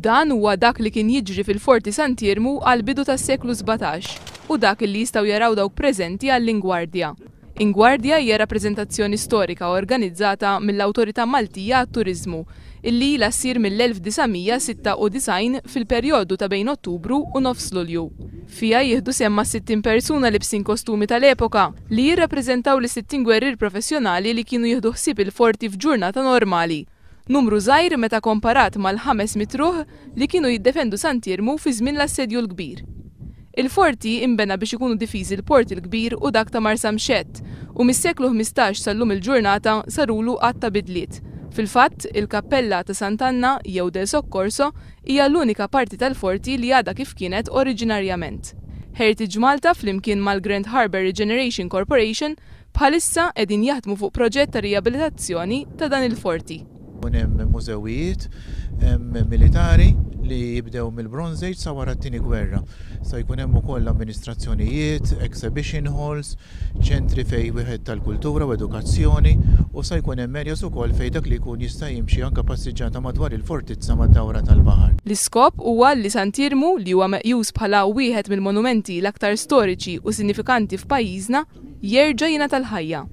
Dan huwa dak li kien jiġri fil-Forti Sant'Irmu għal-bidu tas-seklu 17 u dak li jistgħu jaraw dawk preżenti għall-Ingwardja. Ingwardja hija rappreżentazzjoni storika organizzata mill-Awtorità Maltija għat-Turiżmu illi ilha ssir mill-1996 fil-perjodu ta' bejn Ottubru u nofs Lulju. Fiha jieħdu semma 60 persuna libsin kostumi tal-epoka li jirrappreżentaw li 60 gwerrier professjonali li kienu jieħdu ħsieb il-forti f'ġurnata normali. Numru żgħir meta komparat mal-500 ruħ li kienu jiddefendu Sant'Irmu fi żmien l-assedju l-kbir. Il-forti imbena biex ikunu difiżi l-port il-kbir u dak ta' Marsa Mxett u mis-seklu 15 sal-lum il-ġurnata sarulu qatt ta' bidliet. Fil-fatt, il-Kappella ta' Sant'Anna jew del Soccorso hija l-unika parti tal-forti li għadha kif kienet oriġinarjament. Heritage Malta flimkien mal-Grand Harbour Regeneration Corporation bħalissa qegħdin jaħdmu fuq proġett ta' riabilitazzjoni ta' dan il-forti. Hemm mużewijiet militari li jibdew mill-Bronze Age sa wara t-tieni gwerra. Sa jkun hemm ukoll amministrazzjonijiet, exhibition halls, ċentri fejn wieħed tal-kultura u edukazzjoni u sa jkun hemm areas ukoll fejn dak li jkun jista' jimxi anke passiġġata madwar il-fortizza mad-dawra tal-baħar. L-iskop huwa li Sant'Irmu li huwa meqjus bħala wieħed mill-monumenti l-aktar storiċi u sinifikanti f'pajjiżna jerġa' jingħata l-ħajja.